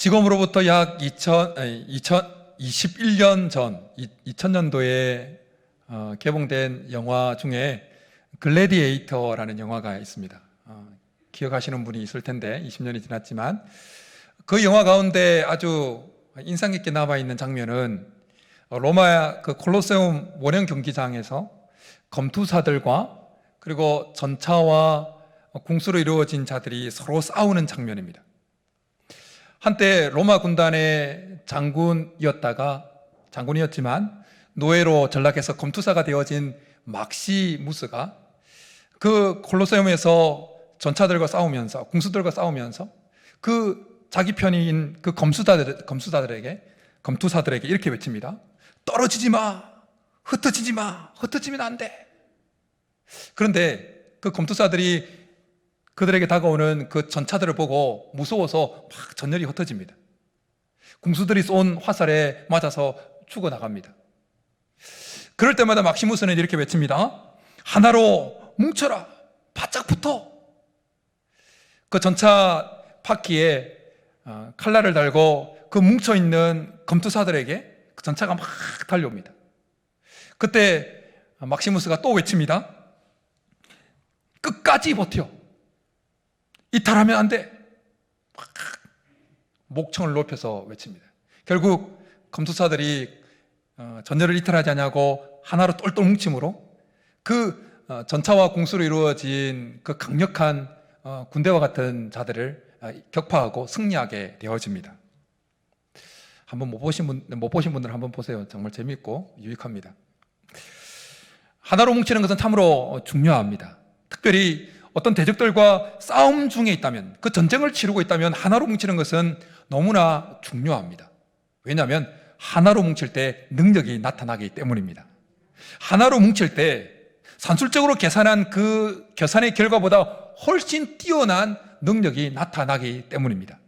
지금으로부터 약 2021년 전, 2000년도에 개봉된 영화 중에 글래디에이터라는 영화가 있습니다. 기억하시는 분이 있을 텐데 20년이 지났지만 그 영화 가운데 아주 인상 깊게 남아있는 장면은 로마 그 콜로세움 원형 경기장에서 검투사들과 그리고 전차와 궁수로 이루어진 자들이 서로 싸우는 장면입니다. 한때 로마 군단의 장군이었지만 노예로 전락해서 검투사가 되어진 막시무스가 그 콜로세움에서 전차들과 싸우면서 궁수들과 싸우면서 그 자기 편인 그 검투사들에게 이렇게 외칩니다. 떨어지지 마, 흩어지지 마, 흩어지면 안 돼. 그런데 그 검투사들이 그들에게 다가오는 그 전차들을 보고 무서워서 막 전열이 흩어집니다. 궁수들이 쏜 화살에 맞아서 죽어나갑니다. 그럴 때마다 막시무스는 이렇게 외칩니다. 하나로 뭉쳐라, 바짝 붙어. 그 전차 바퀴에 칼날을 달고 그 뭉쳐있는 검투사들에게 그 전차가 막 달려옵니다. 그때 막시무스가 또 외칩니다. 끝까지 버텨. 이탈하면 안 돼. 막 목청을 높여서 외칩니다. 결국 검투사들이 전열을 이탈하지 않냐고 하나로 똘똘 뭉침으로 그 전차와 궁수로 이루어진 그 강력한 군대와 같은 자들을 격파하고 승리하게 되어집니다. 한번 못 보신 분들은 한번 보세요. 정말 재미있고 유익합니다. 하나로 뭉치는 것은 참으로 중요합니다. 특별히 어떤 대적들과 싸움 중에 있다면, 그 전쟁을 치르고 있다면 하나로 뭉치는 것은 너무나 중요합니다. 왜냐하면 하나로 뭉칠 때 능력이 나타나기 때문입니다. 하나로 뭉칠 때 산술적으로 계산한 그 계산의 결과보다 훨씬 뛰어난 능력이 나타나기 때문입니다.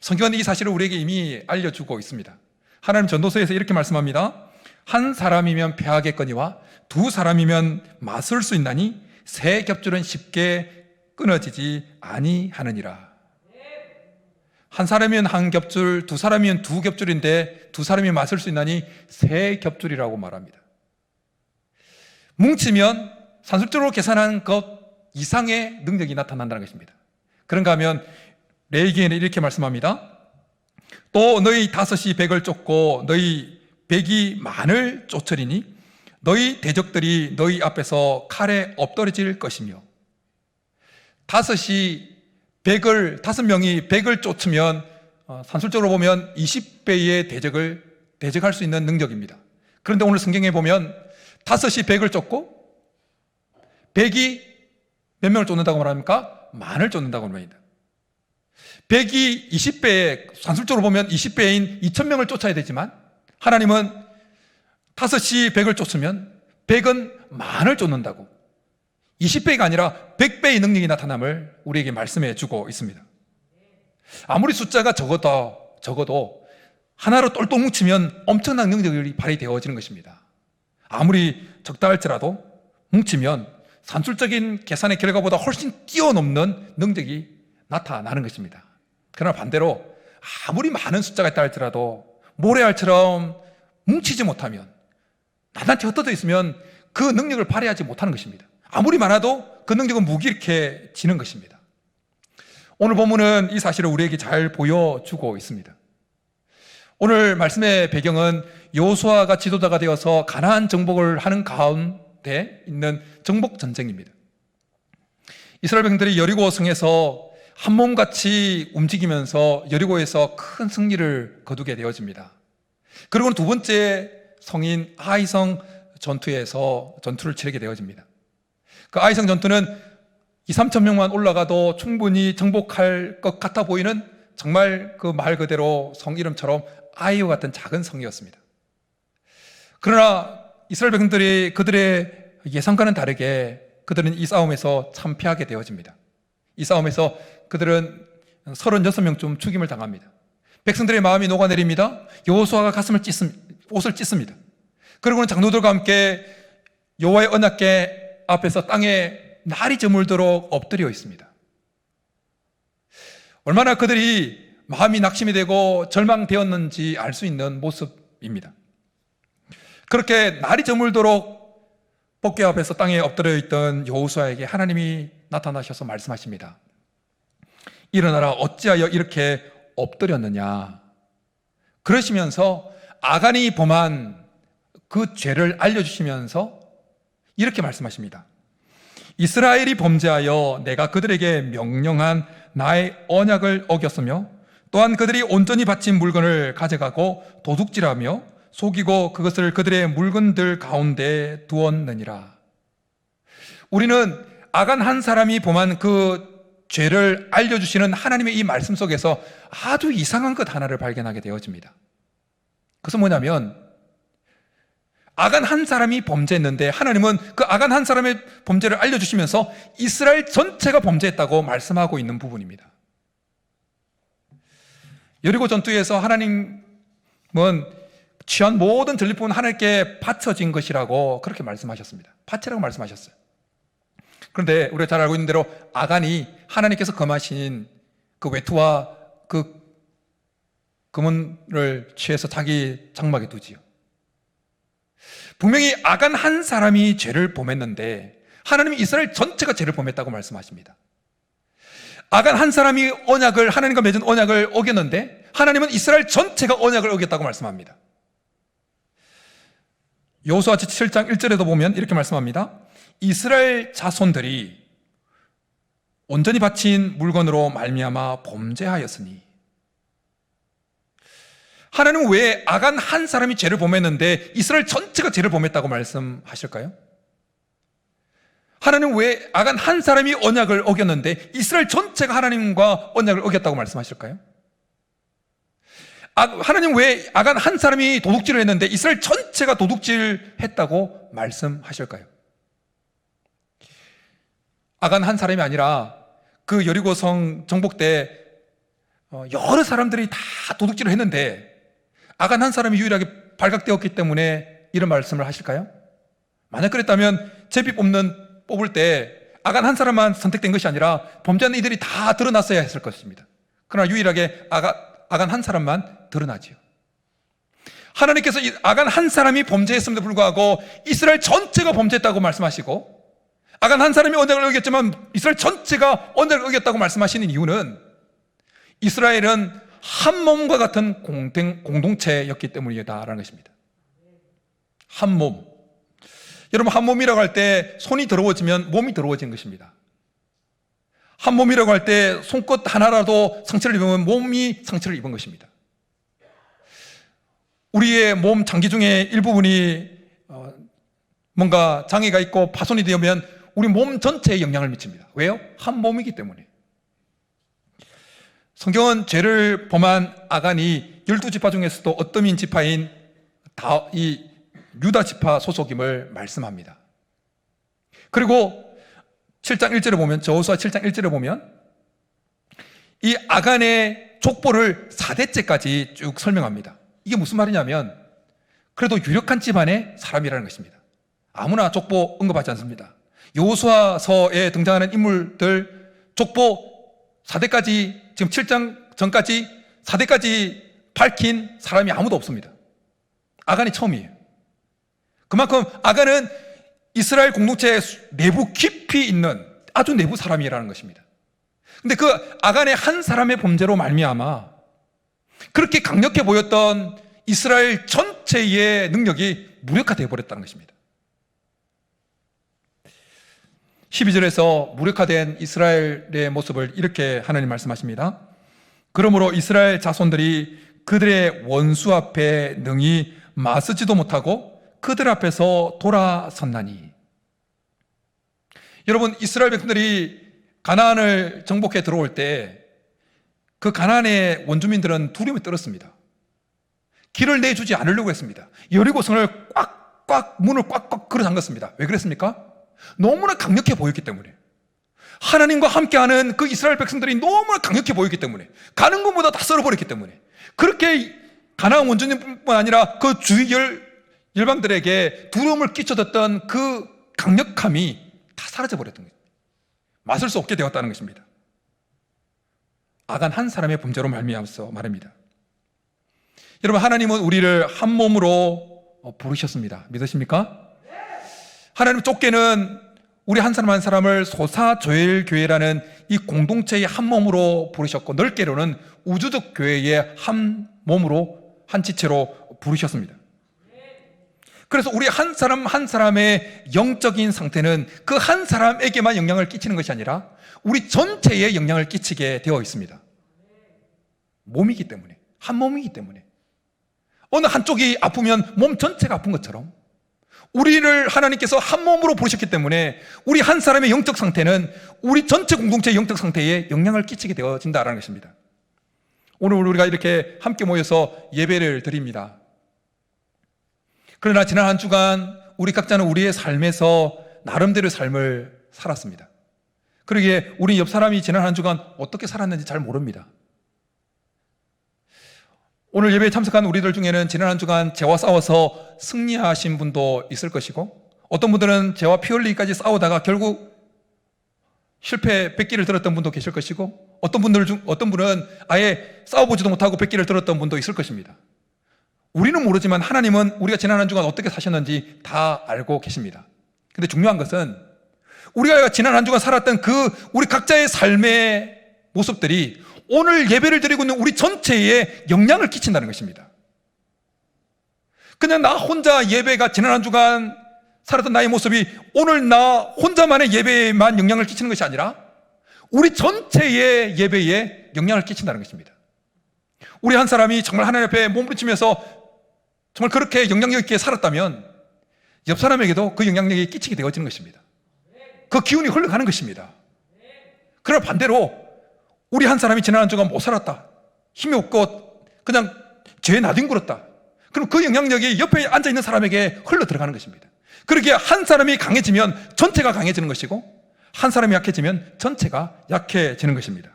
성경은 이 사실을 우리에게 이미 알려주고 있습니다. 하나님 전도서에서 이렇게 말씀합니다. 한 사람이면 패하겠거니와 두 사람이면 맞설 수 있나니 세 겹줄은 쉽게 끊어지지 아니하느니라. 한 사람이면 한 겹줄, 두 사람이면 두 겹줄인데 두 사람이 맞설 수 있나니 세 겹줄이라고 말합니다. 뭉치면 산술적으로 계산한 것 이상의 능력이 나타난다는 것입니다. 그런가 하면 레위기에는 이렇게 말씀합니다. 또 너희 다섯이 백을 쫓고 너희 백이 만을 쫓으리니 너희 대적들이 너희 앞에서 칼에 엎드러질 것이며 다섯 명이 백을 쫓으면 산술적으로 보면 20배의 대적을 대적할 수 있는 능력입니다. 그런데 오늘 성경에 보면 다섯이 백을 쫓고 백이 몇 명을 쫓는다고 말합니까? 만을 쫓는다고 말합니다. 백이 20배에 산술적으로 보면 20배인 2000명을 쫓아야 되지만 하나님은 다섯이 백을 쫓으면 백은 만을 쫓는다고 20배가 아니라 100배의 능력이 나타남을 우리에게 말씀해 주고 있습니다. 아무리 숫자가 적어도 하나로 똘똘 뭉치면 엄청난 능력이 발휘되어지는 것입니다. 아무리 적다 할지라도 뭉치면 산술적인 계산의 결과보다 훨씬 뛰어넘는 능력이 나타나는 것입니다. 그러나 반대로 아무리 많은 숫자가 있다 할지라도 모래알처럼 뭉치지 못하면 나한테 흩어져 있으면 그 능력을 발휘하지 못하는 것입니다. 아무리 많아도 그 능력은 무기력해지는 것입니다. 오늘 본문은 이 사실을 우리에게 잘 보여주고 있습니다. 오늘 말씀의 배경은 여호수아가 지도자가 되어서 가나안 정복을 하는 가운데 있는 정복 전쟁입니다. 이스라엘 백성들이 여리고 성에서 한 몸같이 움직이면서 여리고에서 큰 승리를 거두게 되어집니다. 그리고 두 번째 성인 아이성 전투에서 전투를 치르게 되어집니다. 그 아이성 전투는 2-3천 명만 올라가도 충분히 정복할 것 같아 보이는 정말 그 말 그대로 성 이름처럼 아이와 같은 작은 성이었습니다. 그러나 이스라엘 백성들이 그들의 예상과는 다르게 그들은 이 싸움에서 참패하게 되어집니다. 이 싸움에서 그들은 36명쯤 죽임을 당합니다. 백성들의 마음이 녹아내립니다. 여호수아가 옷을 찢습니다. 그리고는 장로들과 함께 여호와의 언약궤 앞에서 땅에 날이 저물도록 엎드려 있습니다. 얼마나 그들이 마음이 낙심이 되고 절망되었는지 알 수 있는 모습입니다. 그렇게 날이 저물도록 복궤 앞에서 땅에 엎드려 있던 여호수아에게 하나님이 나타나셔서 말씀하십니다. 일어나라, 어찌하여 이렇게 엎드렸느냐. 그러시면서 아간이 범한 그 죄를 알려주시면서 이렇게 말씀하십니다. 이스라엘이 범죄하여 내가 그들에게 명령한 나의 언약을 어겼으며 또한 그들이 온전히 바친 물건을 가져가고 도둑질하며 속이고 그것을 그들의 물건들 가운데 두었느니라. 우리는 아간 한 사람이 범한 그 죄를 알려주시는 하나님의 이 말씀 속에서 아주 이상한 것 하나를 발견하게 되어집니다. 그것은 뭐냐면 아간 한 사람이 범죄했는데 하나님은 그 아간 한 사람의 범죄를 알려주시면서 이스라엘 전체가 범죄했다고 말씀하고 있는 부분입니다. 여리고 전투에서 하나님은 취한 모든 전리품은 하나님께 바쳐진 것이라고 그렇게 말씀하셨습니다. 바치라고 말씀하셨어요. 그런데 우리가 잘 알고 있는 대로 아간이 하나님께서 금하신 그 외투와 그 금은을 취해서 자기 장막에 두지요. 분명히 아간 한 사람이 죄를 범했는데 하나님이 이스라엘 전체가 죄를 범했다고 말씀하십니다. 아간 한 사람이 하나님과 맺은 언약을 어겼는데 하나님은 이스라엘 전체가 언약을 어겼다고 말씀합니다. 여호수아 7장 1절에도 보면 이렇게 말씀합니다. 이스라엘 자손들이 온전히 바친 물건으로 말미암아 범죄하였으니. 하나님은 왜 아간 한 사람이 죄를 범했는데 이스라엘 전체가 죄를 범했다고 말씀하실까요? 하나님은 왜 아간 한 사람이 언약을 어겼는데 이스라엘 전체가 하나님과 언약을 어겼다고 말씀하실까요? 하나님은 왜 아간 한 사람이 도둑질을 했는데 이스라엘 전체가 도둑질했다고 말씀하실까요? 아간 한 사람이 아니라 그 여리고성 정복 때 여러 사람들이 다 도둑질을 했는데 아간 한 사람이 유일하게 발각되었기 때문에 이런 말씀을 하실까요? 만약 그랬다면 제비 뽑을 때 아간 한 사람만 선택된 것이 아니라 범죄하는 이들이 다 드러났어야 했을 것입니다. 그러나 유일하게 아간 한 사람만 드러나지요. 하나님께서 아간 한 사람이 범죄했음에도 불구하고 이스라엘 전체가 범죄했다고 말씀하시고 아간 한 사람이 언약을 어겼지만 이스라엘 전체가 언약을 어겼다고 말씀하시는 이유는 이스라엘은 한 몸과 같은 공동체였기 때문이다라는 것입니다. 한 몸. 여러분, 한 몸이라고 할 때 손이 더러워지면 몸이 더러워지는 것입니다. 한 몸이라고 할 때 손끝 하나라도 상처를 입으면 몸이 상처를 입은 것입니다. 우리의 몸 장기 중에 일부분이 뭔가 장애가 있고 파손이 되면 우리 몸 전체에 영향을 미칩니다. 왜요? 한 몸이기 때문에. 성경은 죄를 범한 아간이 12지파 중에서도 어떠민 지파인 이 유다 지파 소속임을 말씀합니다. 그리고 7장 1절에 보면, 여호수아 7장 1절에 보면 이 아간의 족보를 4대째까지 쭉 설명합니다. 이게 무슨 말이냐면 그래도 유력한 집안의 사람이라는 것입니다. 아무나 족보 언급하지 않습니다. 여호수아서에 등장하는 인물들 족보 4대까지, 지금 7장 전까지 4대까지 밝힌 사람이 아무도 없습니다. 아간이 처음이에요. 그만큼 아간은 이스라엘 공동체의 내부 깊이 있는 아주 내부 사람이라는 것입니다. 근데 그 아간의 한 사람의 범죄로 말미암아 그렇게 강력해 보였던 이스라엘 전체의 능력이 무력화되어 버렸다는 것입니다. 12절에서 무력화된 이스라엘의 모습을 이렇게 하나님 말씀하십니다. 그러므로 이스라엘 자손들이 그들의 원수 앞에 능히 맞서지도 못하고 그들 앞에서 돌아섰나니. 여러분, 이스라엘 백성들이 가나안을 정복해 들어올 때 그 가나안의 원주민들은 두려움에 떨었습니다. 길을 내주지 않으려고 했습니다. 여리고성을 문을 꽉꽉 걸어 잠갔습니다. 왜 그랬습니까? 너무나 강력해 보였기 때문에. 하나님과 함께하는 그 이스라엘 백성들이 너무나 강력해 보였기 때문에, 가는 것보다 다 썰어버렸기 때문에, 그렇게 가나안 원주민뿐만 아니라 그 주위 열방들에게 두려움을 끼쳐줬던 그 강력함이 다 사라져버렸던 거예요. 맞을 수 없게 되었다는 것입니다. 악한 한 사람의 범죄로 말미암아서 말입니다. 여러분, 하나님은 우리를 한 몸으로 부르셨습니다. 믿으십니까? 하나님 쫓게는 우리 한 사람 한 사람을 소사조엘교회라는 이 공동체의 한 몸으로 부르셨고, 넓게로는 우주적 교회의 한 몸으로, 한 지체로 부르셨습니다. 그래서 우리 한 사람 한 사람의 영적인 상태는 그 한 사람에게만 영향을 끼치는 것이 아니라 우리 전체에 영향을 끼치게 되어 있습니다. 몸이기 때문에, 한 몸이기 때문에. 어느 한쪽이 아프면 몸 전체가 아픈 것처럼 우리를 하나님께서 한 몸으로 부르셨기 때문에 우리 한 사람의 영적 상태는 우리 전체 공동체의 영적 상태에 영향을 끼치게 되어진다는 것입니다. 오늘 우리가 이렇게 함께 모여서 예배를 드립니다. 그러나 지난 한 주간 우리 각자는 우리의 삶에서 나름대로의 삶을 살았습니다. 그러기에 우리 옆 사람이 지난 한 주간 어떻게 살았는지 잘 모릅니다. 오늘 예배에 참석한 우리들 중에는 지난 한 주간 죄와 싸워서 승리하신 분도 있을 것이고, 어떤 분들은 죄와 피 흘리기까지 싸우다가 결국 실패 백기를 들었던 분도 계실 것이고, 어떤 분은 아예 싸워보지도 못하고 백기를 들었던 분도 있을 것입니다. 우리는 모르지만 하나님은 우리가 지난 한 주간 어떻게 사셨는지 다 알고 계십니다. 근데 중요한 것은 우리가 지난 한 주간 살았던 그 우리 각자의 삶의 모습들이 오늘 예배를 드리고 있는 우리 전체에 영향을 끼친다는 것입니다. 그냥 나 혼자 예배가 지난 한 주간 살았던 나의 모습이 오늘 나 혼자만의 예배에만 영향을 끼치는 것이 아니라 우리 전체의 예배에 영향을 끼친다는 것입니다. 우리 한 사람이 정말 하나님 앞에 몸부림치면서 정말 그렇게 영향력 있게 살았다면 옆 사람에게도 그 영향력이 끼치게 되어지는 것입니다. 그 기운이 흘러가는 것입니다. 그러나 반대로 우리 한 사람이 지난 한 주간 못 살았다, 힘이 없고 그냥 죄에 나뒹굴었다, 그럼 그 영향력이 옆에 앉아있는 사람에게 흘러 들어가는 것입니다. 그러기에 한 사람이 강해지면 전체가 강해지는 것이고, 한 사람이 약해지면 전체가 약해지는 것입니다.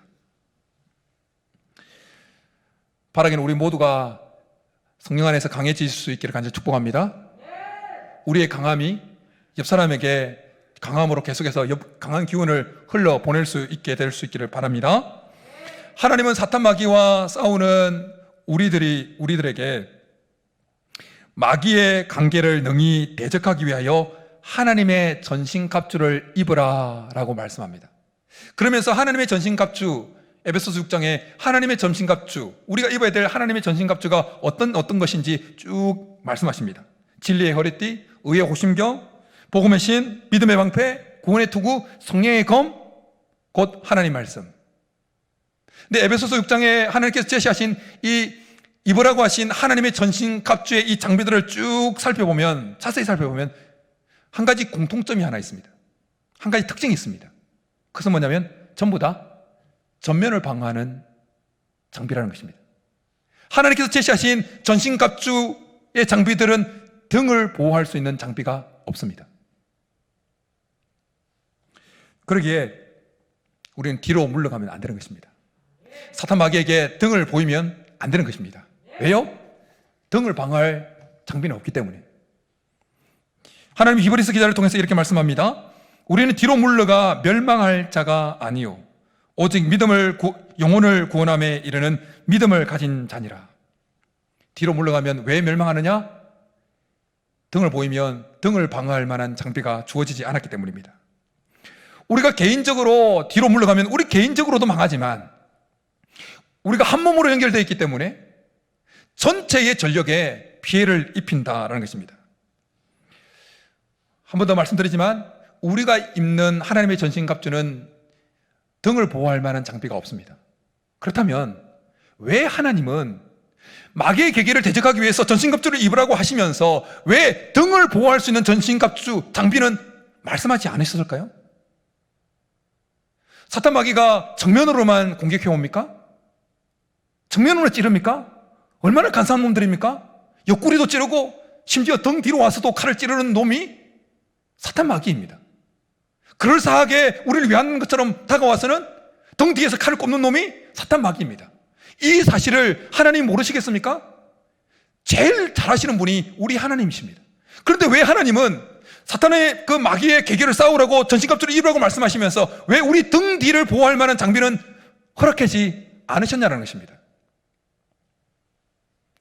바라기는 우리 모두가 성령 안에서 강해질 수 있기를 간절히 축복합니다. 우리의 강함이 옆 사람에게 강함으로 계속해서 강한 기운을 흘러 보낼 수 있게 될 수 있기를 바랍니다. 하나님은 사탄 마귀와 싸우는 우리들에게 마귀의 관계를 능히 대적하기 위하여 하나님의 전신갑주를 입으라 라고 말씀합니다. 그러면서 하나님의 전신갑주, 에베소서 6장에 하나님의 전신갑주, 우리가 입어야 될 하나님의 전신갑주가 어떤 것인지 쭉 말씀하십니다. 진리의 허리띠, 의의 호심경, 복음의 신, 믿음의 방패, 구원의 투구, 성령의 검, 곧 하나님 말씀. 근데 에베소서 6장에 하나님께서 제시하신 이 입으라고 하신 하나님의 전신갑주의 이 장비들을 쭉 살펴보면, 자세히 살펴보면 한 가지 공통점이 하나 있습니다. 한 가지 특징이 있습니다. 그것은 뭐냐면 전부 다 전면을 방어하는 장비라는 것입니다. 하나님께서 제시하신 전신갑주의 장비들은 등을 보호할 수 있는 장비가 없습니다. 그러기에 우리는 뒤로 물러가면 안 되는 것입니다. 사탄 마귀에게 등을 보이면 안 되는 것입니다. 왜요? 등을 방어할 장비는 없기 때문에. 하나님 히브리서 기자를 통해서 이렇게 말씀합니다. 우리는 뒤로 물러가 멸망할 자가 아니요 오직 영혼을 구원함에 이르는 믿음을 가진 자니라. 뒤로 물러가면 왜 멸망하느냐? 등을 보이면 등을 방어할 만한 장비가 주어지지 않았기 때문입니다. 우리가 개인적으로 뒤로 물러가면 우리 개인적으로도 망하지만 우리가 한 몸으로 연결되어 있기 때문에 전체의 전력에 피해를 입힌다라는 것입니다. 한 번 더 말씀드리지만 우리가 입는 하나님의 전신갑주는 등을 보호할 만한 장비가 없습니다. 그렇다면 왜 하나님은 마귀의 계계를 대적하기 위해서 전신갑주를 입으라고 하시면서 왜 등을 보호할 수 있는 전신갑주 장비는 말씀하지 않으셨을까요? 사탄 마귀가 정면으로만 공격해 옵니까? 정면으로 찌릅니까? 얼마나 간사한 놈들입니까? 옆구리도 찌르고 심지어 등 뒤로 와서도 칼을 찌르는 놈이 사탄 마귀입니다. 그럴싸하게 우리를 위한 것처럼 다가와서는 등 뒤에서 칼을 꼽는 놈이 사탄 마귀입니다. 이 사실을 하나님 모르시겠습니까? 제일 잘하시는 분이 우리 하나님이십니다. 그런데 왜 하나님은 사탄의 그 마귀의 계계를 싸우라고 전신갑주를 입으라고 말씀하시면서 왜 우리 등 뒤를 보호할 만한 장비는 허락하지 않으셨냐는 것입니다.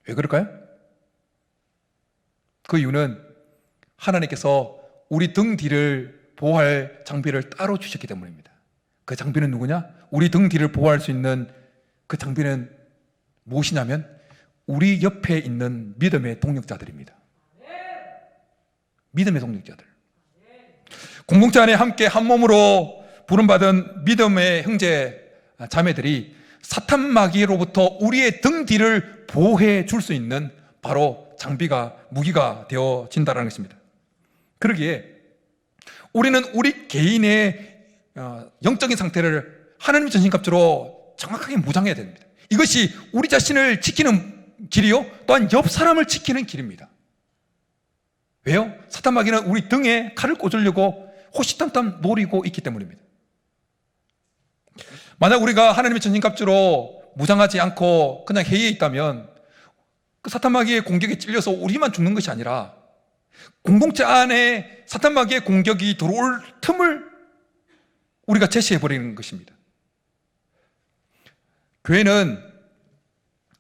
왜 그럴까요? 그 이유는 하나님께서 우리 등 뒤를 보호할 장비를 따로 주셨기 때문입니다. 그 장비는 누구냐? 우리 등 뒤를 보호할 수 있는 그 장비는 무엇이냐면 우리 옆에 있는 믿음의 동력자들입니다. 믿음의 동력자들. 공동체 안에 함께 한 몸으로 부름받은 믿음의 형제 자매들이 사탄 마귀로부터 우리의 등 뒤를 보호해 줄 수 있는 바로 장비가, 무기가 되어진다는 것입니다. 그러기에 우리는 우리 개인의 영적인 상태를 하나님의 전신갑주로 정확하게 무장해야 됩니다. 이것이 우리 자신을 지키는 길이요, 또한 옆 사람을 지키는 길입니다. 왜요? 사탄 마귀는 우리 등에 칼을 꽂으려고 호시탐탐 노리고 있기 때문입니다. 만약 우리가 하나님의 전신갑주로 무장하지 않고 그냥 해이해 있다면 그 사탄 마귀의 공격에 찔려서 우리만 죽는 것이 아니라 공동체 안에 사탄 마귀의 공격이 들어올 틈을 우리가 제시해버리는 것입니다. 교회는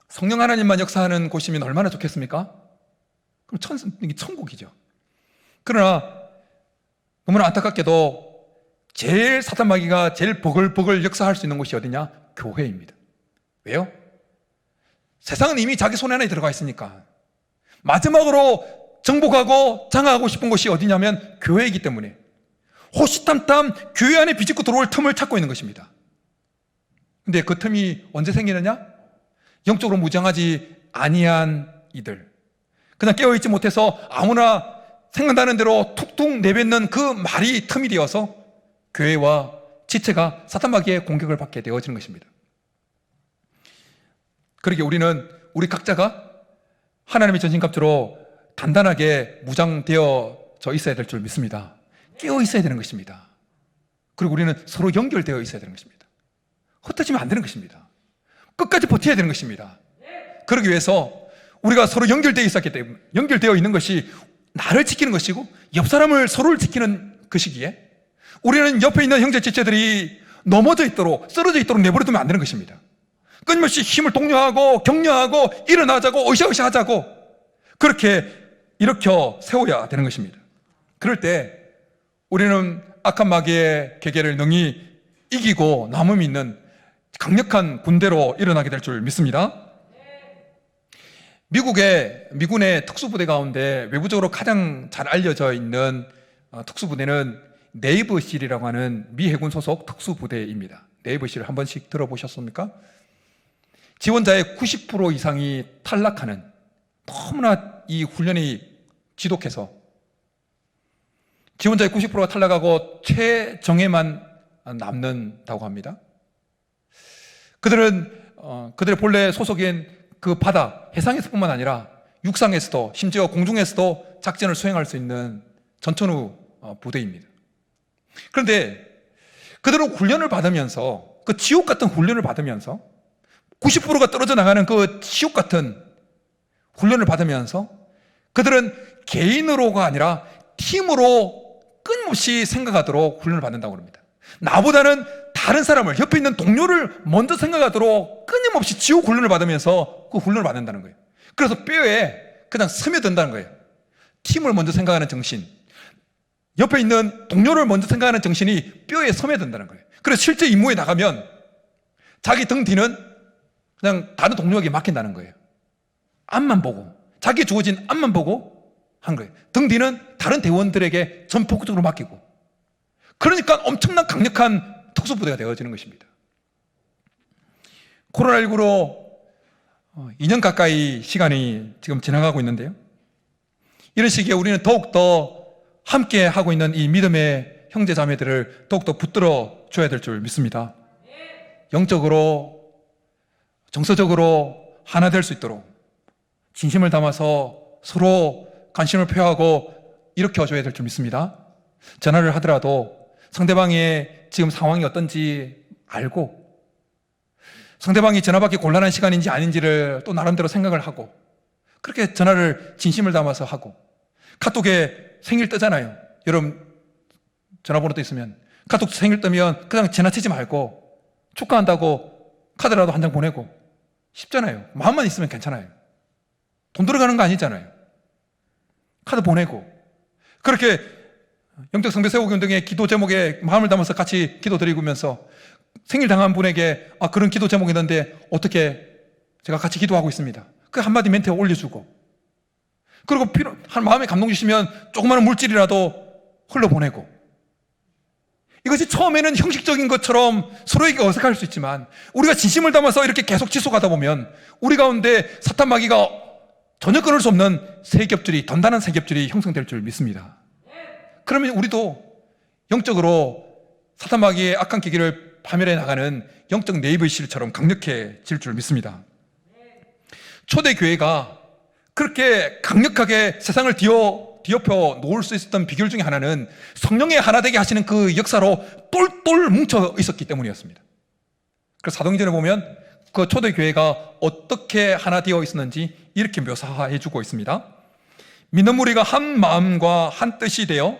성령 하나님만 역사하는 곳이면 얼마나 좋겠습니까? 그럼 천국이죠. 그러나 너무나 안타깝게도 제일 사탄 마귀가 제일 버글버글 역사할 수 있는 곳이 어디냐? 교회입니다. 왜요? 세상은 이미 자기 손 안에 들어가 있으니까 마지막으로 정복하고 장악하고 싶은 곳이 어디냐면 교회이기 때문에 호시탐탐 교회 안에 비집고 들어올 틈을 찾고 있는 것입니다. 근데 그 틈이 언제 생기느냐? 영적으로 무장하지 아니한 이들, 그냥 깨어있지 못해서 아무나 생각나는 대로 툭툭 내뱉는 그 말이 틈이 되어서 교회와 지체가 사탄 마귀의 공격을 받게 되어지는 것입니다. 그러기에 우리는 우리 각자가 하나님의 전신갑주로 단단하게 무장되어져 있어야 될 줄 믿습니다. 깨어 있어야 되는 것입니다. 그리고 우리는 서로 연결되어 있어야 되는 것입니다. 흩어지면 안 되는 것입니다. 끝까지 버텨야 되는 것입니다. 그러기 위해서 우리가 서로 연결되어 있었기 때문에, 연결되어 있는 것이 나를 지키는 것이고 옆 사람을 서로를 지키는 것이기에 우리는 옆에 있는 형제 지체들이 넘어져 있도록, 쓰러져 있도록 내버려두면 안 되는 것입니다. 끊임없이 힘을 독려하고 격려하고 일어나자고 으쌰으쌰 하자고 그렇게 일으켜 세워야 되는 것입니다. 그럴 때 우리는 악한 마귀의 계계를 능히 이기고 남음 있는 강력한 군대로 일어나게 될 줄 믿습니다. 미군의 특수부대 가운데 외부적으로 가장 잘 알려져 있는 특수부대는 네이버실이라고 하는 미 해군 소속 특수부대입니다. 네이버실 한 번씩 들어보셨습니까? 지원자의 90% 이상이 탈락하는, 너무나 이 훈련이 지독해서 지원자의 90%가 탈락하고 최정예만 남는다고 합니다. 그들의 본래 소속인 그 바다, 해상에서뿐만 아니라 육상에서도, 심지어 공중에서도 작전을 수행할 수 있는 전천후 부대입니다. 그런데 그들은 훈련을 받으면서, 그 지옥 같은 훈련을 받으면서 90%가 떨어져 나가는 그 지옥 같은 훈련을 받으면서 그들은 개인으로가 아니라 팀으로 끊임없이 생각하도록 훈련을 받는다고 합니다. 나보다는 다른 사람을, 옆에 있는 동료를 먼저 생각하도록 끊임없이 지옥 훈련을 받으면서 그 훈련을 받는다는 거예요. 그래서 뼈에 그냥 스며든다는 거예요. 팀을 먼저 생각하는 정신, 옆에 있는 동료를 먼저 생각하는 정신이 뼈에 스며든다는 거예요. 그래서 실제 임무에 나가면 자기 등 뒤는 그냥 다른 동료에게 맡긴다는 거예요. 앞만 보고, 자기에 주어진 앞만 보고 한 거예요. 등 뒤는 다른 대원들에게 전폭적으로 맡기고. 그러니까 엄청난 강력한 특수부대가 되어지는 것입니다. 코로나19로 2년 가까이 시간이 지금 지나가고 있는데요, 이런 시기에 우리는 더욱더 함께 하고 있는 이 믿음의 형제 자매들을 더욱더 붙들어 줘야 될 줄 믿습니다. 영적으로, 정서적으로 하나 될 수 있도록 진심을 담아서 서로 관심을 표하고 일으켜줘야 될 줄 믿습니다. 전화를 하더라도 상대방의 지금 상황이 어떤지 알고, 상대방이 전화받기 곤란한 시간인지 아닌지를 또 나름대로 생각을 하고, 그렇게 전화를 진심을 담아서 하고, 카톡에 생일 뜨잖아요. 여러분 전화번호도 있으면 카톡 생일 뜨면 그냥 지나치지 말고 축하한다고 카드라도 한 장 보내고 쉽잖아요. 마음만 있으면 괜찮아요. 돈 들어가는 거 아니잖아요. 카드 보내고 그렇게 영적 성배 세우기 운동의 기도 제목에 마음을 담아서 같이 기도 드리면서 생일 당한 분에게 그런 기도 제목이 있는데 어떻게 제가 같이 기도하고 있습니다. 그 한마디 멘트 올려주고 그리고 마음에 감동 주시면 조그마한 물질이라도 흘러보내고 이것이 처음에는 형식적인 것처럼 서로에게 어색할 수 있지만 우리가 진심을 담아서 이렇게 계속 지속하다 보면 우리 가운데 사탄 마귀가 전혀 끊을 수 없는 세겹줄이 단단한 세겹줄이 형성될 줄 믿습니다. 그러면 우리도 영적으로 사탄 마귀의 악한 기기를 파멸해 나가는 영적 네이버실처럼 강력해질 줄 믿습니다. 초대교회가 그렇게 강력하게 세상을 뒤엎어 놓을 수 있었던 비결 중에 하나는 성령의 하나 되게 하시는 그 역사로 똘똘 뭉쳐 있었기 때문이었습니다. 그래서 사도행전에 보면 그 초대교회가 어떻게 하나 되어 있었는지 이렇게 묘사해 주고 있습니다. 믿는 무리가 한 마음과 한 뜻이 되어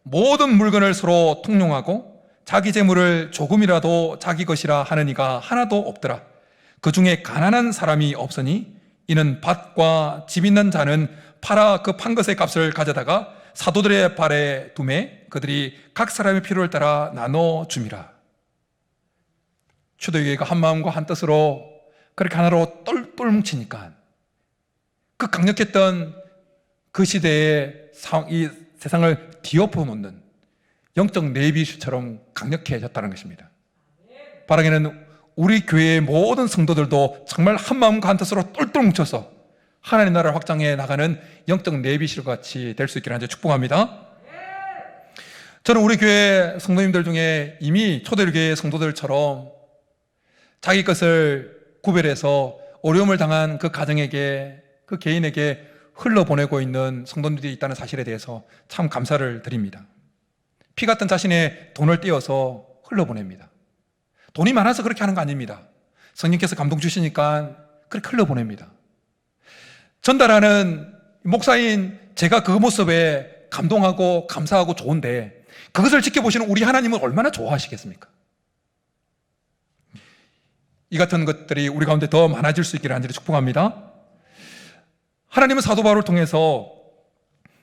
모든 물건을 서로 통용하고 자기 재물을 조금이라도 자기 것이라 하는 이가 하나도 없더라. 그 중에 가난한 사람이 없으니 이는 밭과 집 있는 자는 팔아 그 판 것의 값을 가져다가 사도들의 발에 두매 그들이 각 사람의 필요를 따라 나눠 줌이라. 초대교회가 한 마음과 한 뜻으로 그렇게 하나로 똘똘 뭉치니까 그 강력했던 그 시대의 이 세상을 뒤엎어 놓는 영적 네이비슈처럼 강력해졌다는 것입니다. 바라기는 우리 교회의 모든 성도들도 정말 한 마음과 한 뜻으로 똘똘 뭉쳐서 하나님 나라를 확장해 나가는 영적 네이비슈 같이 될 수 있기를 축복합니다. 저는 우리 교회 성도님들 중에 이미 초대교회 성도들처럼 자기 것을 구별해서 어려움을 당한 그 가정에게 그 개인에게 흘러보내고 있는 성도님들이 있다는 사실에 대해서 참 감사를 드립니다. 피 같은 자신의 돈을 떼어서 흘러보냅니다. 돈이 많아서 그렇게 하는 거 아닙니다. 성령께서 감동 주시니까 그렇게 흘러보냅니다. 전달하는 목사인 제가 그 모습에 감동하고 감사하고 좋은데 그것을 지켜보시는 우리 하나님은 얼마나 좋아하시겠습니까? 이 같은 것들이 우리 가운데 더 많아질 수 있기를 간절히 축복합니다. 하나님은 사도 바울을 통해서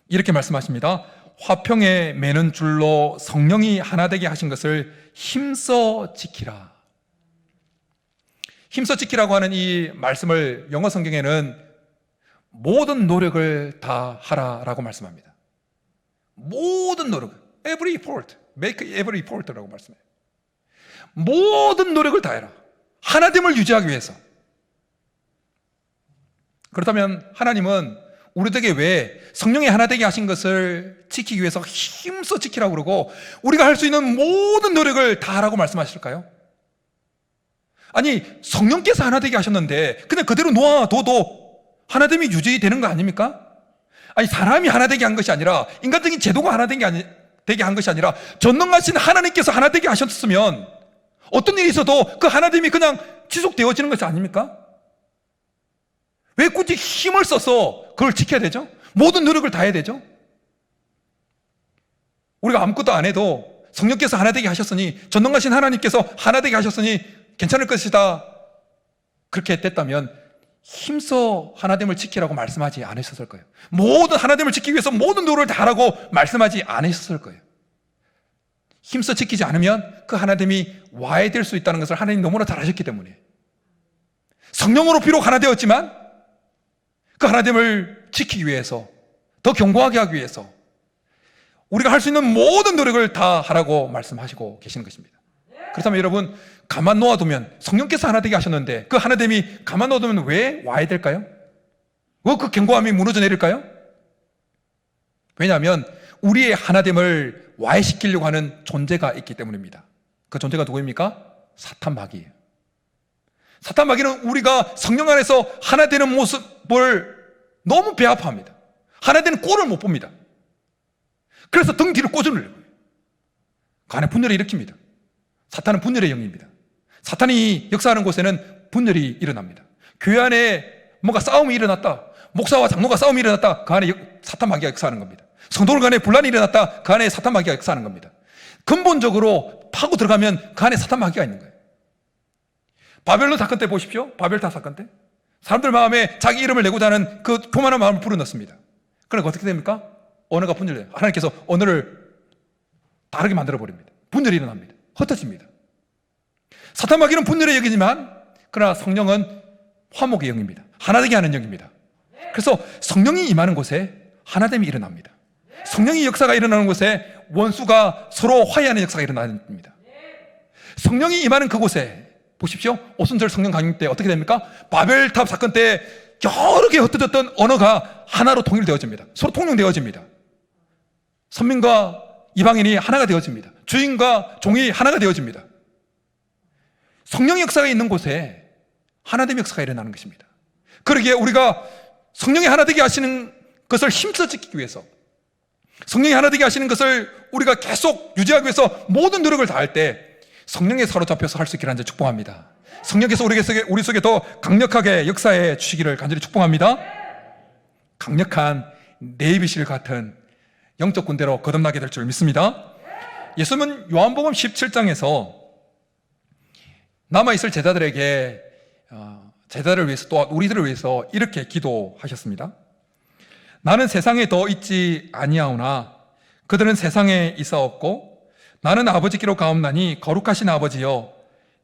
이렇게 말씀하십니다. 화평에 매는 줄로 성령이 하나 되게 하신 것을 힘써 지키라. 힘써 지키라고 하는 이 말씀을 영어 성경에는 모든 노력을 다 하라라고 말씀합니다. 모든 노력, every effort, make every effort라고 말씀해요. 모든 노력을 다 해라. 하나됨을 유지하기 위해서. 그렇다면 하나님은 우리에게 왜 성령이 하나 되게 하신 것을 지키기 위해서 힘써 지키라고 그러고 우리가 할 수 있는 모든 노력을 다 하라고 말씀하실까요? 아니 성령께서 하나 되게 하셨는데 그냥 그대로 놓아둬도 하나됨이 유지되는 거 아닙니까? 아니 사람이 하나 되게 한 것이 아니라 인간적인 제도가 하나 되게 한 것이 아니라 전능하신 하나님께서 하나 되게 하셨으면 어떤 일이 있어도 그 하나됨이 그냥 지속되어지는 것이 아닙니까? 왜 굳이 힘을 써서 그걸 지켜야 되죠? 모든 노력을 다해야 되죠? 우리가 아무것도 안 해도 성령께서 하나 되게 하셨으니 전능하신 하나님께서 하나 되게 하셨으니 괜찮을 것이다 그렇게 됐다면 힘써 하나됨을 지키라고 말씀하지 않으셨을 거예요. 모든 하나됨을 지키기 위해서 모든 노력을 다 하라고 말씀하지 않으셨을 거예요. 힘써 지키지 않으면 그 하나됨이 와해될 수 있다는 것을 하나님 너무나 잘 아셨기 때문에 성령으로 비록 하나 되었지만 그 하나됨을 지키기 위해서 더 견고하게 하기 위해서 우리가 할 수 있는 모든 노력을 다 하라고 말씀하시고 계시는 것입니다. 그렇다면 여러분 가만 놓아두면 성령께서 하나 되게 하셨는데 그 하나됨이 가만 놓아두면 왜 와야 될까요? 왜 그 견고함이 무너져 내릴까요? 왜냐하면 우리의 하나됨을 와해시키려고 하는 존재가 있기 때문입니다. 그 존재가 누구입니까? 사탄 마귀예요. 사탄 마귀는 우리가 성령 안에서 하나 되는 모습을 너무 배아파합니다. 하나 되는 꼴을 못 봅니다. 그래서 등 뒤를 꽂으려고 해요. 그 안에 분열을 일으킵니다. 사탄은 분열의 영입니다. 사탄이 역사하는 곳에는 분열이 일어납니다. 교회 안에 뭔가 싸움이 일어났다. 목사와 장로가 싸움이 일어났다. 그 안에 사탄 마귀가 역사하는 겁니다. 성도들 간에 분란이 일어났다. 그 안에 사탄 마귀가 역사하는 겁니다. 근본적으로 파고 들어가면 그 안에 사탄 마귀가 있는 거예요. 바벨론 사건 때 보십시오. 바벨탑 사건 때 사람들 마음에 자기 이름을 내고자 하는 그 교만한 마음을 불어넣습니다. 그러니까 어떻게 됩니까? 언어가 분열돼요. 하나님께서 언어를 다르게 만들어버립니다. 분열이 일어납니다. 흩어집니다. 사탄 마귀는 분열의 영이지만 그러나 성령은 화목의 영입니다. 하나되게 하는 영입니다. 그래서 성령이 임하는 곳에 하나됨이 일어납니다. 성령의 역사가 일어나는 곳에 원수가 서로 화해하는 역사가 일어나는 겁니다. 성령이 임하는 그곳에 보십시오. 오순절 성령 강림 때 어떻게 됩니까? 바벨탑 사건 때 여러 개 흩어졌던 언어가 하나로 통일되어집니다. 서로 통용되어집니다. 선민과 이방인이 하나가 되어집니다. 주인과 종이 하나가 되어집니다. 성령의 역사가 있는 곳에 하나됨의 역사가 일어나는 것입니다. 그러기에 우리가 성령이 하나되게 하시는 것을 힘써 지키기 위해서, 성령이 하나되게 하시는 것을 우리가 계속 유지하기 위해서 모든 노력을 다할 때 성령에 사로잡혀서 할 수 있기를 간절히 축복합니다. 성령께서 우리 속에 더 강력하게 역사해 주시기를 간절히 축복합니다. 강력한 네이비실 같은 영적 군대로 거듭나게 될 줄 믿습니다. 예수님은 요한복음 17장에서 남아있을 제자들에게 제자를 위해서 또 우리들을 위해서 이렇게 기도하셨습니다. 나는 세상에 더 있지 아니하오나 그들은 세상에 있사옵고 나는 아버지께로 가옵나니 거룩하신 아버지여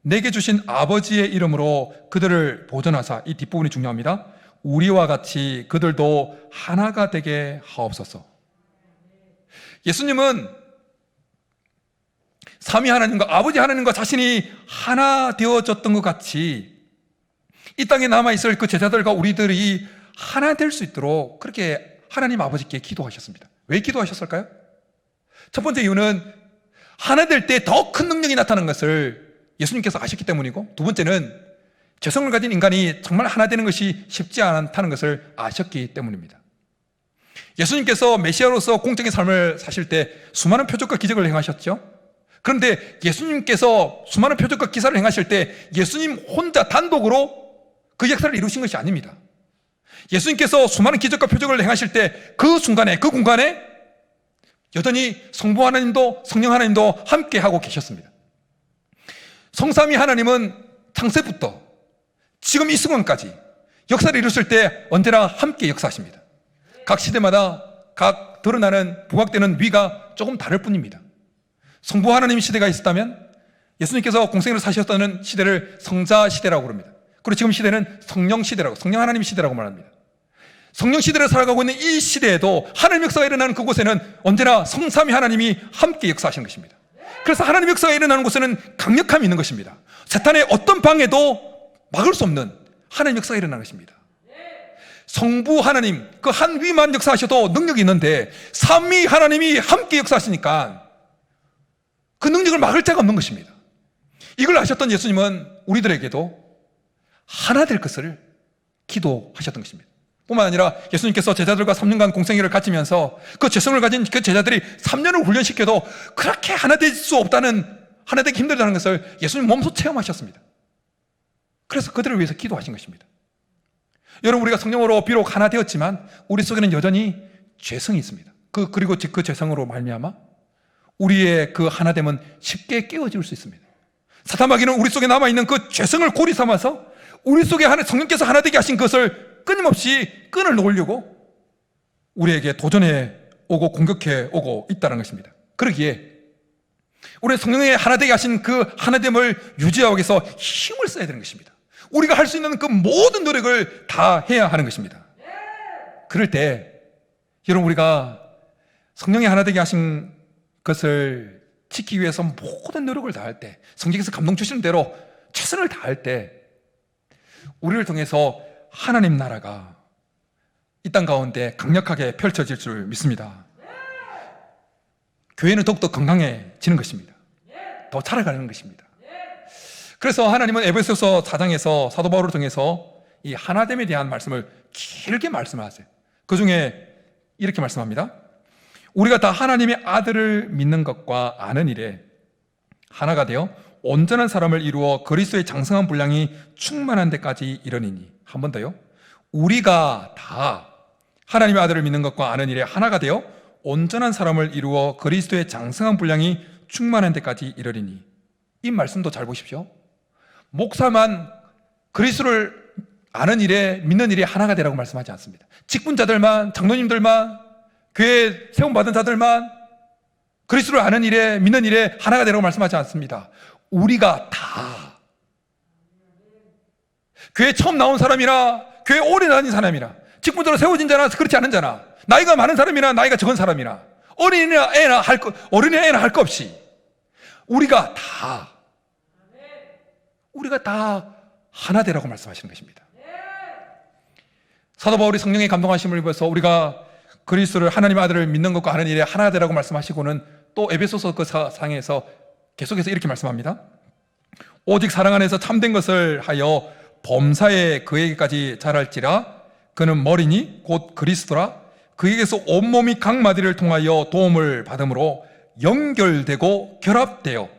내게 주신 아버지의 이름으로 그들을 보존하사, 이 뒷부분이 중요합니다. 우리와 같이 그들도 하나가 되게 하옵소서. 예수님은 삼위 하나님과 아버지 하나님과 자신이 하나 되어졌던 것 같이 이 땅에 남아있을 그 제자들과 우리들이 하나 될 수 있도록 그렇게 하나님 아버지께 기도하셨습니다. 왜 기도하셨을까요? 첫 번째 이유는 하나 될 때 더 큰 능력이 나타나는 것을 예수님께서 아셨기 때문이고, 두 번째는 죄성을 가진 인간이 정말 하나 되는 것이 쉽지 않다는 것을 아셨기 때문입니다. 예수님께서 메시아로서 공적인 삶을 사실 때 수많은 표적과 기적을 행하셨죠. 그런데 예수님께서 수많은 표적과 기사를 행하실 때 예수님 혼자 단독으로 그 역사를 이루신 것이 아닙니다. 예수님께서 수많은 기적과 표적을 행하실 때 그 순간에, 그 공간에 여전히 성부 하나님도 성령 하나님도 함께 하고 계셨습니다. 성삼위 하나님은 창세부터 지금 이 순간까지 역사를 이루실 때 언제나 함께 역사하십니다. 각 시대마다 각 드러나는 부각되는 위가 조금 다를 뿐입니다. 성부 하나님 시대가 있었다면 예수님께서 공생애를 사셨다는 시대를 성자 시대라고 부릅니다. 그리고 지금 시대는 성령 시대라고, 성령 하나님 시대라고 말합니다. 성령 시대를 살아가고 있는 이 시대에도 하나님 역사가 일어나는 그곳에는 언제나 성삼위 하나님이 함께 역사하시는 것입니다. 그래서 하나님 역사가 일어나는 곳에는 강력함이 있는 것입니다. 사탄의 어떤 방해도 막을 수 없는 하나님 역사가 일어나는 것입니다. 성부 하나님 그 한 위만 역사하셔도 능력이 있는데 삼위 하나님이 함께 역사하시니까 그 능력을 막을 자가 없는 것입니다. 이걸 아셨던 예수님은 우리들에게도 하나 될 것을 기도하셨던 것입니다. 뿐만 아니라 예수님께서 제자들과 3년간 공생애를 갖추면서 그 죄성을 가진 그 제자들이 3년을 훈련시켜도 그렇게 하나 될 수 없다는, 하나 되기 힘들다는 것을 예수님 몸소 체험하셨습니다. 그래서 그들을 위해서 기도하신 것입니다. 여러분, 우리가 성령으로 비록 하나 되었지만 우리 속에는 여전히 죄성이 있습니다. 그리고 그 죄성으로 말미암아 우리의 그 하나됨은 쉽게 깨어질 수 있습니다. 사탄 마귀는 우리 속에 남아있는 그 죄성을 고리 삼아서 우리 속에 성령께서 하나 되게 하신 것을 끊임없이 끈을 놓으려고 우리에게 도전해 오고 공격해 오고 있다는 것입니다. 그러기에 우리 성령의 하나 되게 하신 그 하나됨을 유지하기 위해서 힘을 써야 되는 것입니다. 우리가 할 수 있는 그 모든 노력을 다 해야 하는 것입니다. 그럴 때 여러분, 우리가 성령의 하나 되게 하신 것을 지키기 위해서 모든 노력을 다할 때, 성경에서 감동 주시는 대로 최선을 다할 때 우리를 통해서 하나님 나라가 이 땅 가운데 강력하게 펼쳐질 줄 믿습니다. 교회는 더욱더 건강해지는 것입니다. 더 자라가는 것입니다. 그래서 하나님은 에베소서 4장에서 사도 바울을 통해서 이 하나됨에 대한 말씀을 길게 말씀하세요. 그 중에 이렇게 말씀합니다. 우리가 다 하나님의 아들을 믿는 것과 아는 일에 하나가 되어 온전한 사람을 이루어 그리스도의 장성한 분량이 충만한 데까지 이르니니. 한 번 더요. 우리가 다 하나님의 아들을 믿는 것과 아는 일에 하나가 되어 온전한 사람을 이루어 그리스도의 장성한 분량이 충만한 데까지 이르리니. 이 말씀도 잘 보십시오. 목사만 그리스도를 아는 일에, 믿는 일에 하나가 되라고 말씀하지 않습니다. 직분자들만, 장로님들만, 교회 세움받은 자들만 그리스도를 아는 일에, 믿는 일에 하나가 되라고 말씀하지 않습니다. 우리가 다, 교회 처음 나온 사람이나 교회 오래 다닌 사람이나 직분자로 세워진 자나 그렇지 않은 자나 나이가 많은 사람이나 나이가 적은 사람이나 어린이나 애나 할 거 없이 우리가 다 하나 되라고 말씀하시는 것입니다. 사도 바울이 성령의 감동하심을 입어서 우리가 그리스도를, 하나님의 아들을 믿는 것과 하는 일에 하나 되라고 말씀하시고는 또 에베소서 그 상에서 계속해서 이렇게 말씀합니다. 오직 사랑 안에서 참된 것을 하여 범사에 그에게까지 자랄지라. 그는 머리니 곧 그리스도라. 그에게서 온몸이 각 마디를 통하여 도움을 받음으로 연결되고 결합되어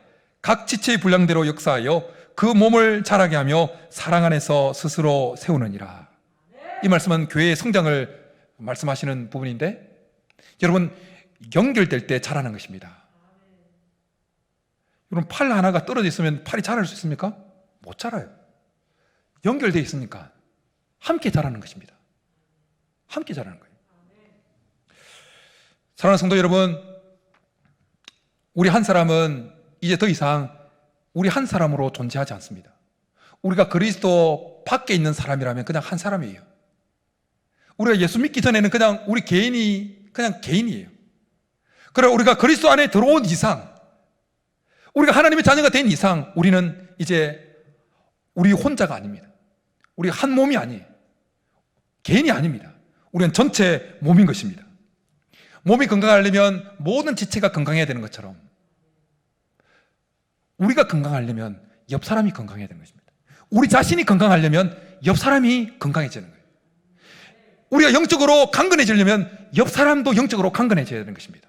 각 지체의 분량대로 역사하여 그 몸을 자라게 하며 사랑 안에서 스스로 세우느니라. 이 말씀은 교회의 성장을 말씀하시는 부분인데, 여러분, 연결될 때 자라는 것입니다. 여러분, 팔 하나가 떨어져 있으면 팔이 자랄 수 있습니까? 못 자라요. 연결되어 있으니까 함께 자라는 것입니다. 함께 자라는 거예요. 사랑하는 성도 여러분, 우리 한 사람은 이제 더 이상 우리 한 사람으로 존재하지 않습니다. 우리가 그리스도 밖에 있는 사람이라면 그냥 한 사람이에요. 우리가 예수 믿기 전에는 그냥 우리 그냥 개인이에요. 그러나 우리가 그리스도 안에 들어온 이상, 우리가 하나님의 자녀가 된 이상, 우리는 이제 우리 혼자가 아닙니다. 우리 한 몸이 아니에요. 개인이 아닙니다. 우리는 전체 몸인 것입니다. 몸이 건강하려면 모든 지체가 건강해야 되는 것처럼 우리가 건강하려면 옆 사람이 건강해야 되는 것입니다. 우리 자신이 건강하려면 옆 사람이 건강해지는 거예요. 우리가 영적으로 강건해지려면 옆 사람도 영적으로 강건해져야 되는 것입니다.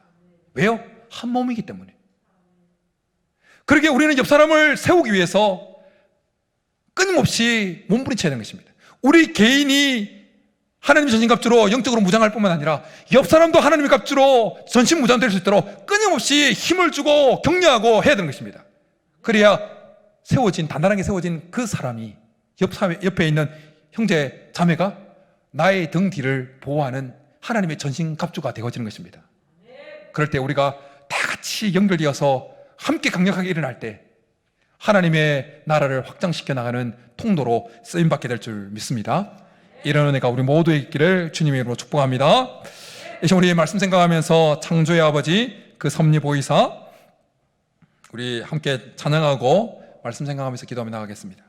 왜요? 한 몸이기 때문에. 그러게 우리는 옆 사람을 세우기 위해서 끊임없이 몸부림쳐야 되는 것입니다. 우리 개인이 하나님의 전신갑주로 영적으로 무장할 뿐만 아니라 옆 사람도 하나님의 갑주로 전신 무장될 수 있도록 끊임없이 힘을 주고 격려하고 해야 되는 것입니다. 그래야 단단하게 세워진 그 사람이 옆에 있는 형제 자매가 나의 등 뒤를 보호하는 하나님의 전신갑주가 되어지는 것입니다. 그럴 때 우리가 다 같이 연결되어서 함께 강력하게 일어날 때 하나님의 나라를 확장시켜 나가는 통로로 쓰임받게 될 줄 믿습니다. 이런 은혜가 우리 모두에 있기를 주님의 이름으로 축복합니다. 이 시간 우리 말씀 생각하면서 창조의 아버지, 그 섭리보이사, 우리 함께 찬양하고 말씀 생각하면서 기도하며 나가겠습니다.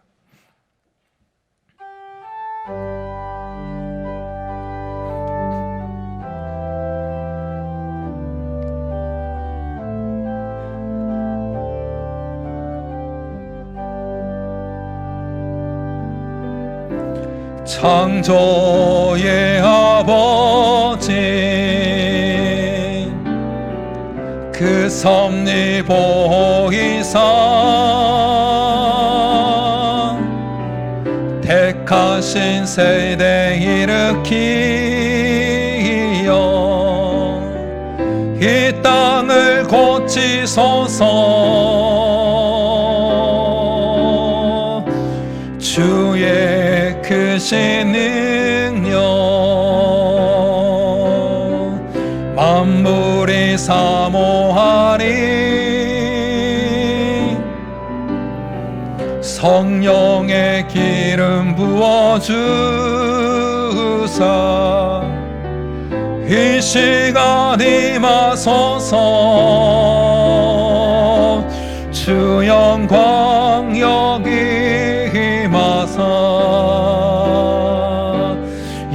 창조의 아버지, 그 섭리보이사, 택하신 세대 일으키어 이 땅을 고치소서. 주의 크신 능력 만물이 사모하리. 성령의 기름 부어주사 이 시간 임하소서. 주 영광 여기 임하사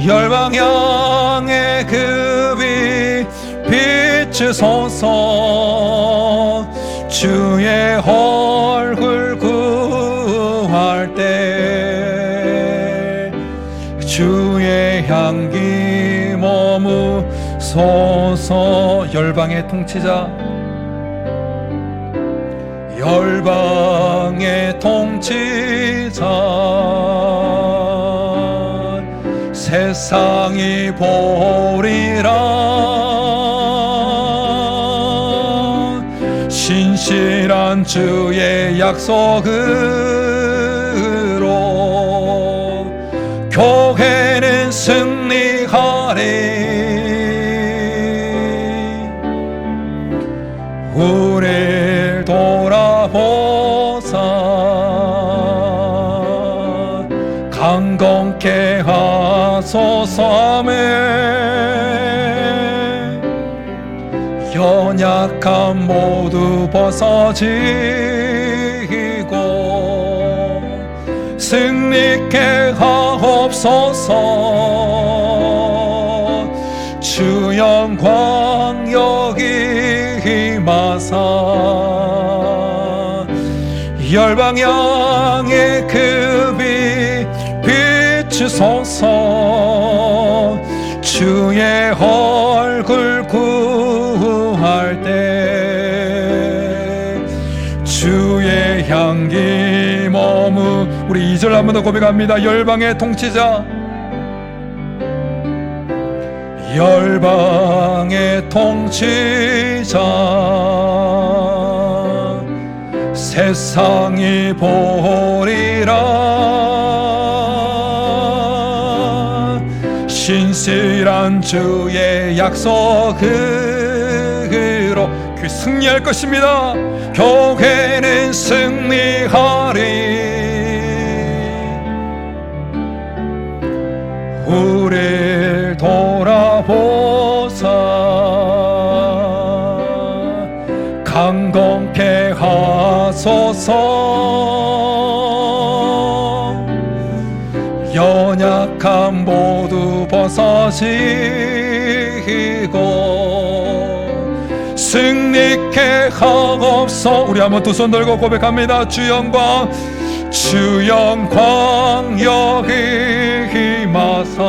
열방 향해 그 빛 비추소서. 주의 얼굴 구할 때 주의 향기 머무소서. 열방의 통치자, 열방의 통치자, 세상이 보리라. 신실한 주의 약속은 교회는 승리하리. 우리를 돌아보사 강건케 하소서. 연약함 모두 벗어지고 승리케 하옵소서. 주 영광 여기 임하사 열방향에 그 빛 비추소서. 주의 얼굴 구할 때 주의 향기 머무. 우리 2절 한 번 더 고백합니다. 열방의 통치자, 열방의 통치자, 세상이 보리라. 신실한 주의 약속으로 그 승리할 것입니다. 교회는 승리하리. 우리를 돌아보사 강건케 하소서. 연약함 모두 벗어지고 승리케 하옵소서. 우리 한번 두 손 들고 고백합니다. 주 영광, 주 영광 여기 임하사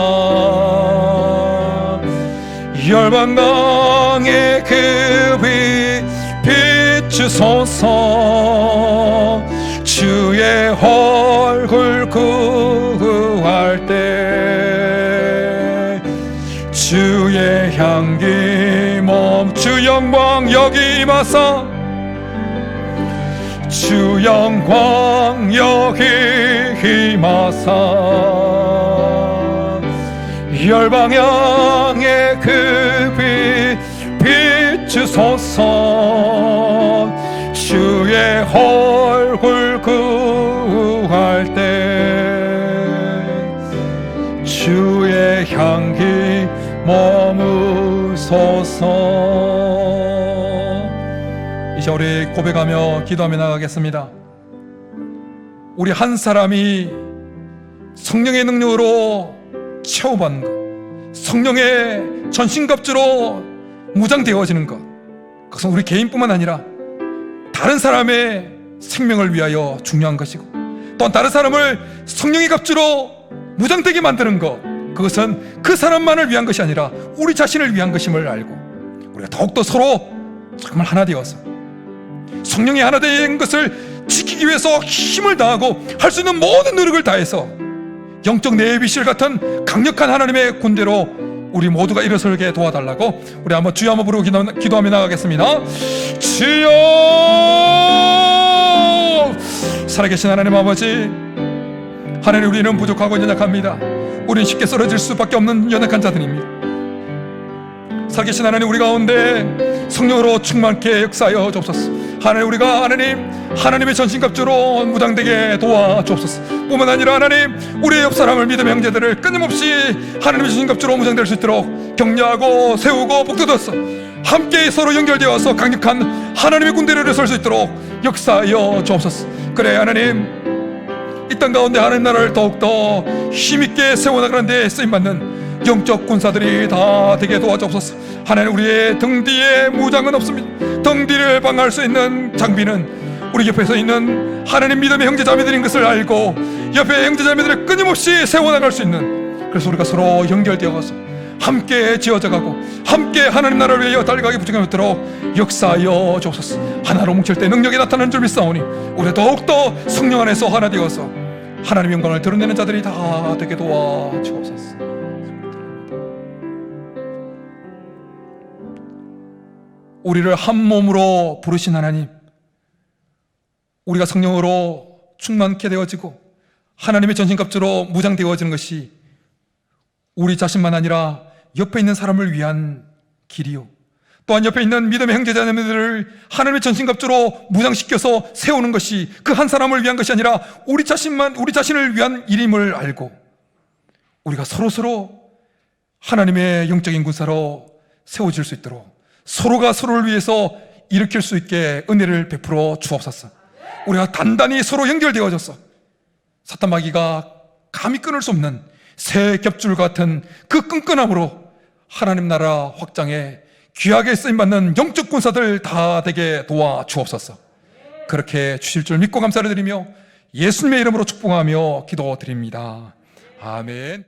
열방강의 그 빛 비추소서. 주의 얼굴 구할 때 주의 향기 주 영광 여기 임하사 주 영광 여기 임하사 열방향에 그 빛 비추소서. 주의 얼굴 구할 때 주의 향기 머무소서. 이제 우리 고백하며 기도하며 나가겠습니다. 우리 한 사람이 성령의 능력으로 채워받는 것, 성령의 전신갑주로 무장되어지는 것, 그것은 우리 개인뿐만 아니라 다른 사람의 생명을 위하여 중요한 것이고, 또한 다른 사람을 성령의 갑주로 무장되게 만드는 것, 그것은 그 사람만을 위한 것이 아니라 우리 자신을 위한 것임을 알고 우리가 더욱더 서로 정말 하나 되어서 성령이 하나 된 것을 지키기 위해서 힘을 다하고 할 수 있는 모든 노력을 다해서 영적 네비실 같은 강력한 하나님의 군대로 우리 모두가 일어서게 도와달라고 우리 한번 주여 한번 부르고 기도하며 나가겠습니다. 주여, 살아계신 하나님 아버지, 하나님, 우리는 부족하고 연약합니다. 우리는 쉽게 쓰러질 수밖에 없는 연약한 자들입니다. 살아계신 하나님, 우리 가운데 성령으로 충만케 역사하여 주옵소서. 하나님, 우리가 하나님의 전신갑주로 무장되게 도와주옵소서. 뿐만 아니라 하나님, 우리의 옆 사람을 믿음의 형제들을 끊임없이 하나님의 전신갑주로 무장될 수 있도록 격려하고 세우고 북돋아서 함께 서로 연결되어서 강력한 하나님의 군대를 설 수 있도록 역사하여 주옵소서. 그래 하나님, 이 땅 가운데 하나님 나라를 더욱더 힘있게 세워나가는 데 쓰임받는 영적 군사들이 다 되게 도와주옵소서. 하나님, 우리의 등 뒤에 무장은 없습니다. 등 뒤를 방어할 수 있는 장비는 우리 옆에서 있는 하나님 믿음의 형제자매들인 것을 알고 옆에 형제자매들을 끊임없이 세워나갈 수 있는, 그래서 우리가 서로 연결되어서 함께 지어져가고 함께 하나님 나라를 위하여 달려가게 부족하도록 역사하여 주옵소서. 하나로 뭉칠 때 능력이 나타나는 줄 믿사오니 우리 더욱더 성령 안에서 하나 되어서 하나님의 영광을 드러내는 자들이 다 되게 도와주옵소서. 우리를 한 몸으로 부르신 하나님, 우리가 성령으로 충만케 되어지고 하나님의 전신갑주로 무장되어지는 것이 우리 자신만 아니라 옆에 있는 사람을 위한 길이요, 또한 옆에 있는 믿음의 형제자매들을 하나님의 전신갑주로 무장시켜서 세우는 것이 그 한 사람을 위한 것이 아니라 우리 자신을 위한 일임을 알고 우리가 서로 하나님의 영적인 군사로 세워질 수 있도록 서로가 서로를 위해서 일으킬 수 있게 은혜를 베풀어 주옵소서. 우리가 단단히 서로 연결되어져서 사탄 마귀가 감히 끊을 수 없는 새 겹줄 같은 그 끈끈함으로 하나님 나라 확장에 귀하게 쓰임받는 영적 군사들 다 되게 도와 주옵소서. 그렇게 주실 줄 믿고 감사를 드리며 예수님의 이름으로 축복하며 기도드립니다. 아멘.